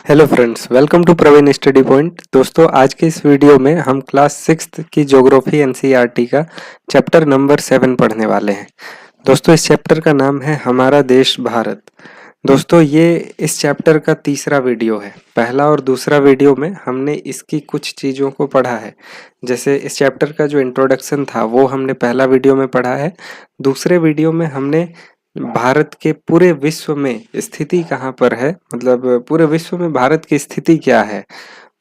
Hello friends, welcome to Praveen study point. दोस्तों, आज के इस वीडियो में हम क्लास 6th की ज्योग्राफी एनसीईआरटी का चैप्टर नंबर 7 पढ़ने वाले हैं। दोस्तों, इस चैप्टर का नाम है हमारा देश भारत। दोस्तों, ये इस चैप्टर का तीसरा वीडियो है। पहला और दूसरा वीडियो में हमने इसकी कुछ चीज़ों को पढ़ा है। जैसे इस चैप्टर का जो इंट्रोडक्शन था वो हमने पहला वीडियो में पढ़ा है। दूसरे वीडियो में हमने भारत के पूरे विश्व में स्थिति कहाँ पर है, मतलब पूरे विश्व में भारत की स्थिति क्या है,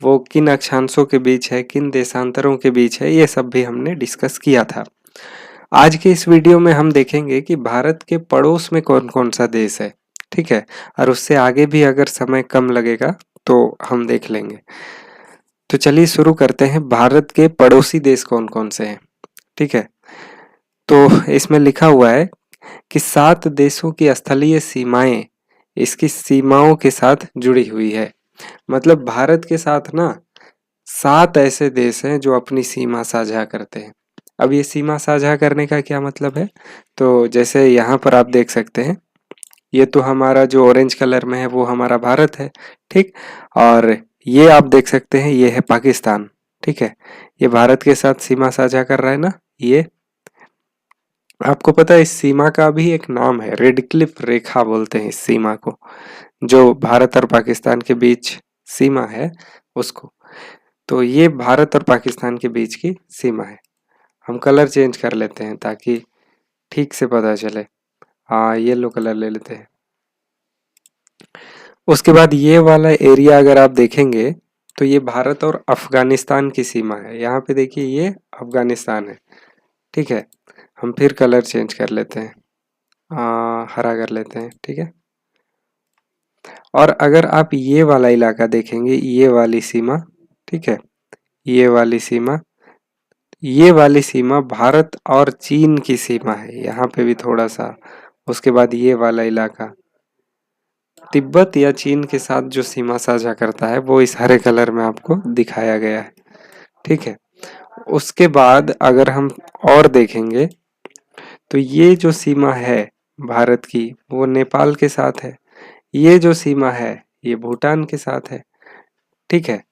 वो किन अक्षांशों के बीच है, किन देशांतरों के बीच है, ये सब भी हमने डिस्कस किया था। आज के इस वीडियो में हम देखेंगे कि भारत के पड़ोस में कौन कौन सा देश है। ठीक है, और उससे आगे भी अगर समय कम लगेगा तो हम देख लेंगे। तो चलिए शुरू करते हैं। भारत के पड़ोसी देश कौन कौन से हैं। ठीक है, तो इसमें लिखा हुआ है कि 7 देशों की स्थलीय सीमाएं इसकी सीमाओं के साथ जुड़ी हुई है। मतलब भारत के साथ ना 7 ऐसे देश हैं जो अपनी सीमा साझा करते हैं। अब ये सीमा साझा करने का क्या मतलब है, तो जैसे यहाँ पर आप देख सकते हैं, ये तो हमारा जो ऑरेंज कलर में है वो हमारा भारत है। ठीक, और ये आप देख सकते हैं ये है पाकिस्तान। ठीक है, ये भारत के साथ सीमा साझा कर रहा है ना। ये आपको पता है इस सीमा का भी एक नाम है, रेड क्लिफ रेखा बोलते हैं इस सीमा को, जो भारत और पाकिस्तान के बीच सीमा है उसको। तो ये भारत और पाकिस्तान के बीच की सीमा है। हम कलर चेंज कर लेते हैं ताकि ठीक से पता चले। हाँ, येलो कलर ले लेते हैं। उसके बाद ये वाला एरिया अगर आप देखेंगे तो ये भारत और अफगानिस्तान की सीमा है। यहाँ पे देखिए ये अफगानिस्तान है। ठीक है, हम फिर कलर चेंज कर लेते हैं, हरा कर लेते हैं। ठीक है, और अगर आप ये वाला इलाका देखेंगे, ये वाली सीमा, ठीक है, ये वाली सीमा, ये वाली सीमा भारत और चीन की सीमा है। यहाँ पे भी थोड़ा सा। उसके बाद ये वाला इलाका तिब्बत या चीन के साथ जो सीमा साझा करता है वो इस हरे कलर में आपको दिखाया गया है। ठीक है, उसके बाद अगर हम और देखेंगे तो ये जो सीमा है भारत की वो नेपाल के साथ है। ये जो सीमा है ये भूटान के साथ है। ठीक है,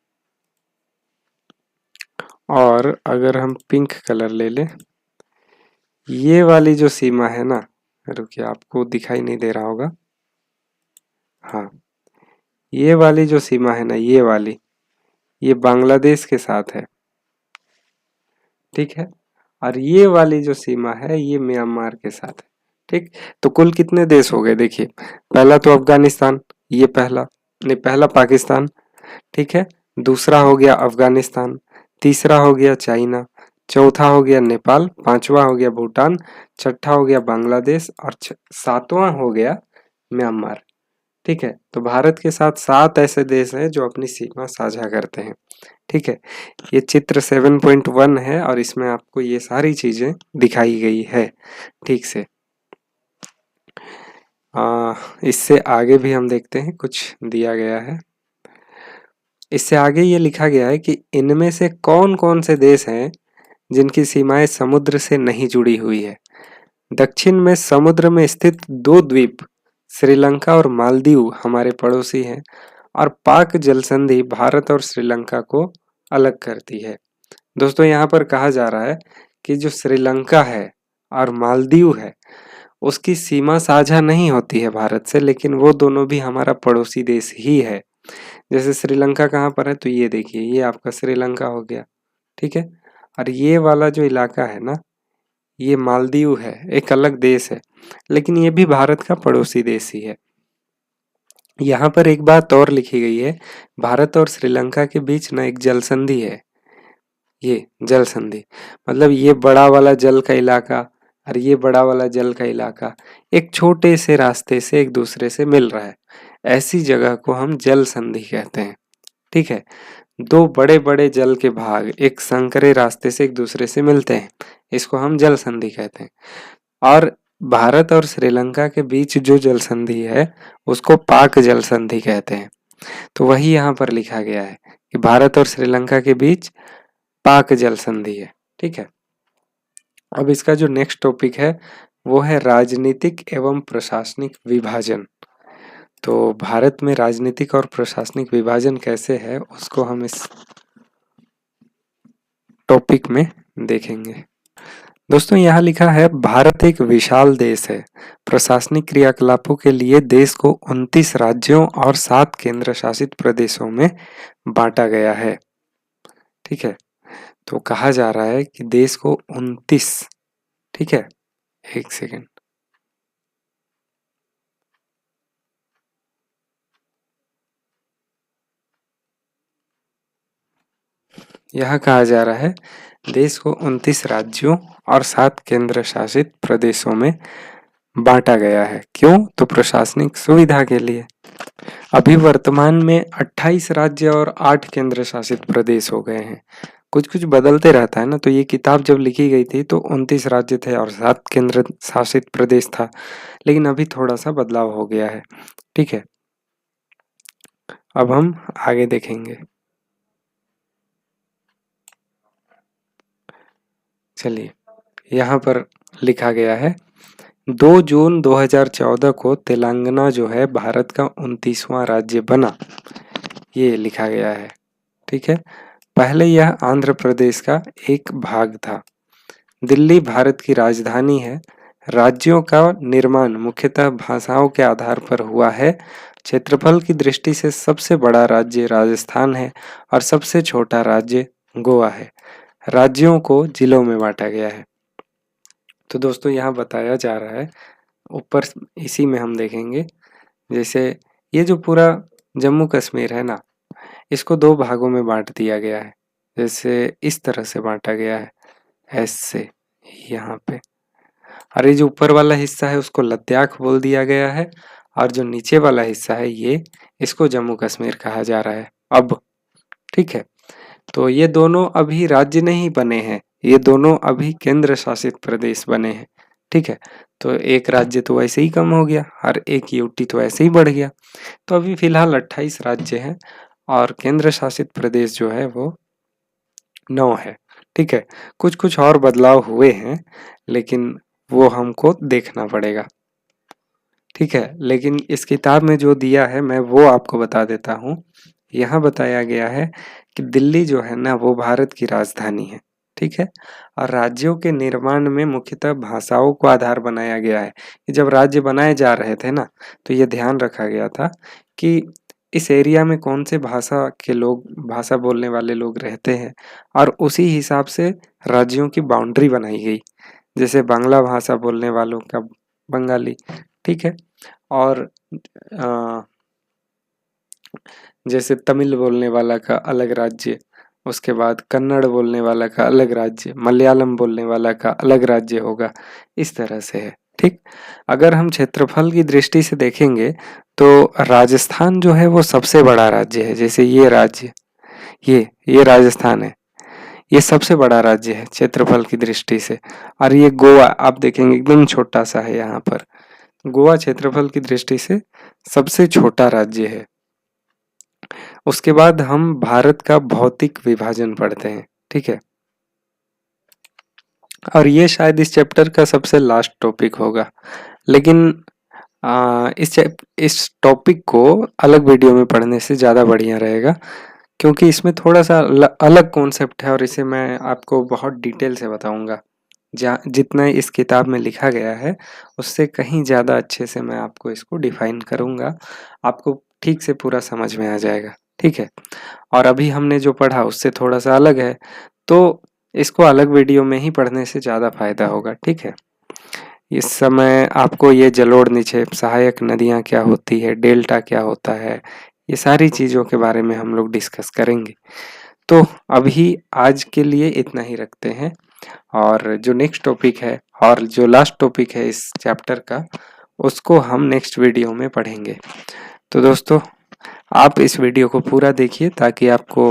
और अगर हम पिंक कलर ले लें, ये वाली जो सीमा है ना, रुकिए आपको दिखाई नहीं दे रहा होगा, हाँ, ये वाली जो सीमा है ना, ये वाली, ये बांग्लादेश के साथ है। ठीक है, और ये वाली जो सीमा है ये म्यांमार के साथ है। ठीक, तो कुल कितने देश हो गए देखिए। पहला तो अफगानिस्तान, ये पहला नहीं, पहला पाकिस्तान। ठीक है, दूसरा हो गया अफगानिस्तान, तीसरा हो गया चाइना, चौथा हो गया नेपाल, पांचवा हो गया भूटान, छठा हो गया बांग्लादेश और सातवां हो गया म्यांमार। ठीक है, तो भारत के साथ 7 ऐसे देश हैं जो अपनी सीमा साझा करते हैं। ठीक है, ये चित्र 7.1 है और इसमें आपको ये सारी चीजें दिखाई गई है ठीक से। इससे आगे भी हम देखते हैं, कुछ दिया गया है। इससे आगे ये लिखा गया है कि इनमें से कौन कौन से देश हैं जिनकी सीमाएं समुद्र से नहीं जुड़ी हुई है। दक्षिण में समुद्र में स्थित 2 द्वीप श्रीलंका और मालदीव हमारे पड़ोसी हैं, और पाक जलसंधि भारत और श्रीलंका को अलग करती है। दोस्तों, यहाँ पर कहा जा रहा है कि जो श्रीलंका है और मालदीव है उसकी सीमा साझा नहीं होती है भारत से, लेकिन वो दोनों भी हमारा पड़ोसी देश ही है। जैसे श्रीलंका कहाँ पर है, तो ये देखिए ये आपका श्रीलंका हो गया। ठीक है, और ये वाला जो इलाका है ना, ये मालदीव है, एक अलग देश है, लेकिन ये भी भारत का पड़ोसी देश ही है। यहाँ पर एक बात और लिखी गई है, भारत और श्रीलंका के बीच ना एक जल संधि है। ये जल संधि मतलब ये बड़ा वाला जल का इलाका और ये बड़ा वाला जल का इलाका एक छोटे से रास्ते से एक दूसरे से मिल रहा है। ऐसी जगह को हम जल संधि कहते हैं। ठीक है, 2 बड़े बड़े जल के भाग एक संकरे रास्ते से एक दूसरे से मिलते हैं, इसको हम जल संधि कहते हैं। और भारत और श्रीलंका के बीच जो जल संधि है उसको पाक जल संधि कहते हैं। तो वही यहाँ पर लिखा गया है कि भारत और श्रीलंका के बीच पाक जल संधि है। ठीक है, अब इसका जो नेक्स्ट टॉपिक है वो है राजनीतिक एवं प्रशासनिक विभाजन। तो भारत में राजनीतिक और प्रशासनिक विभाजन कैसे है उसको हम इस टॉपिक में देखेंगे। दोस्तों यहाँ लिखा है भारत एक विशाल देश है। प्रशासनिक क्रियाकलापों के लिए देश को 29 राज्यों और 7 केंद्र शासित प्रदेशों में बांटा गया है। ठीक है, तो कहा जा रहा है कि देश को 29, ठीक है, एक सेकेंड, यहाँ कहा जा रहा है देश को 29 राज्यों और 7 केंद्र शासित प्रदेशों में बांटा गया है। क्यों? तो प्रशासनिक सुविधा के लिए। अभी वर्तमान में 28 राज्य और 8 केंद्र शासित प्रदेश हो गए हैं। कुछ कुछ बदलते रहता है ना, तो ये किताब जब लिखी गई थी तो 29 राज्य थे और 7 केंद्र शासित प्रदेश था, लेकिन अभी थोड़ा सा बदलाव हो गया है। ठीक है, अब हम आगे देखेंगे। चलिए, यहाँ पर लिखा गया है 2 जून 2014 को तेलंगाना जो है भारत का 29वां राज्य बना, ये लिखा गया है। ठीक है, पहले यह आंध्र प्रदेश का एक भाग था। दिल्ली भारत की राजधानी है। राज्यों का निर्माण मुख्यतः भाषाओं के आधार पर हुआ है। क्षेत्रफल की दृष्टि से सबसे बड़ा राज्य राजस्थान है और सबसे छोटा राज्य गोवा है। राज्यों को जिलों में बांटा गया है। तो दोस्तों यहाँ बताया जा रहा है, ऊपर इसी में हम देखेंगे, जैसे ये जो पूरा जम्मू कश्मीर है ना, इसको 2 भागों में बांट दिया गया है। जैसे इस तरह से बांटा गया है, ऐसे यहाँ पे, और ये जो ऊपर वाला हिस्सा है उसको लद्दाख बोल दिया गया है, और जो नीचे वाला हिस्सा है ये, इसको जम्मू कश्मीर कहा जा रहा है अब। ठीक है, तो ये दोनों अभी राज्य नहीं बने हैं, ये दोनों अभी केंद्र शासित प्रदेश बने हैं। ठीक है, तो एक राज्य तो वैसे ही कम हो गया और एक यूटी तो ऐसे ही बढ़ गया। तो अभी फिलहाल 28 राज्य हैं और केंद्र शासित प्रदेश जो है वो 9 है। ठीक है, कुछ कुछ और बदलाव हुए हैं, लेकिन वो हमको देखना पड़ेगा। ठीक है, लेकिन इस किताब में जो दिया है मैं वो आपको बता देता हूँ। यहाँ बताया गया है कि दिल्ली जो है ना वो भारत की राजधानी है। ठीक है, और राज्यों के निर्माण में मुख्यतः भाषाओं को आधार बनाया गया है। जब राज्य बनाए जा रहे थे ना, तो ये ध्यान रखा गया था कि इस एरिया में कौन से भाषा के लोग, भाषा बोलने वाले लोग रहते हैं, और उसी हिसाब से राज्यों की बाउंड्री बनाई गई। जैसे बांग्ला भाषा बोलने वालों का बंगाली, ठीक है, और जैसे तमिल बोलने वाला का अलग राज्य, उसके बाद कन्नड़ बोलने वाला का अलग राज्य, मलयालम बोलने वाला का अलग राज्य होगा, इस तरह से है। ठीक, अगर हम क्षेत्रफल की दृष्टि से देखेंगे तो राजस्थान जो है वो सबसे बड़ा राज्य है। जैसे ये राज्य, ये राजस्थान है, ये सबसे बड़ा राज्य है क्षेत्रफल की दृष्टि से। और ये गोवा आप देखेंगे एकदम छोटा सा है। यहाँ पर गोवा क्षेत्रफल की दृष्टि से सबसे छोटा राज्य है। उसके बाद हम भारत का भौतिक विभाजन पढ़ते हैं। ठीक है, और ये शायद इस चैप्टर का सबसे लास्ट टॉपिक होगा, लेकिन इस टॉपिक को अलग वीडियो में पढ़ने से ज़्यादा बढ़िया रहेगा, क्योंकि इसमें थोड़ा सा अलग कॉन्सेप्ट है और इसे मैं आपको बहुत डिटेल से बताऊंगा। जितना इस किताब में लिखा गया है उससे कहीं ज़्यादा अच्छे से मैं आपको इसको डिफाइन करूंगा, आपको ठीक से पूरा समझ में आ जाएगा। ठीक है, और अभी हमने जो पढ़ा उससे थोड़ा सा अलग है, तो इसको अलग वीडियो में ही पढ़ने से ज़्यादा फायदा होगा। ठीक है, इस समय आपको ये जलोढ़ निक्षेप, सहायक नदियाँ क्या होती है, डेल्टा क्या होता है, ये सारी चीज़ों के बारे में हम लोग डिस्कस करेंगे। तो अभी आज के लिए इतना ही रखते हैं, और जो नेक्स्ट टॉपिक है और जो लास्ट टॉपिक है इस चैप्टर का, उसको हम नेक्स्ट वीडियो में पढ़ेंगे। तो दोस्तों आप इस वीडियो को पूरा देखिए ताकि आपको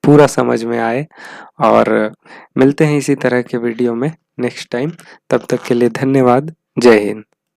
पूरा समझ में आए, और मिलते हैं इसी तरह के वीडियो में नेक्स्ट टाइम। तब तक के लिए धन्यवाद। जय हिंद।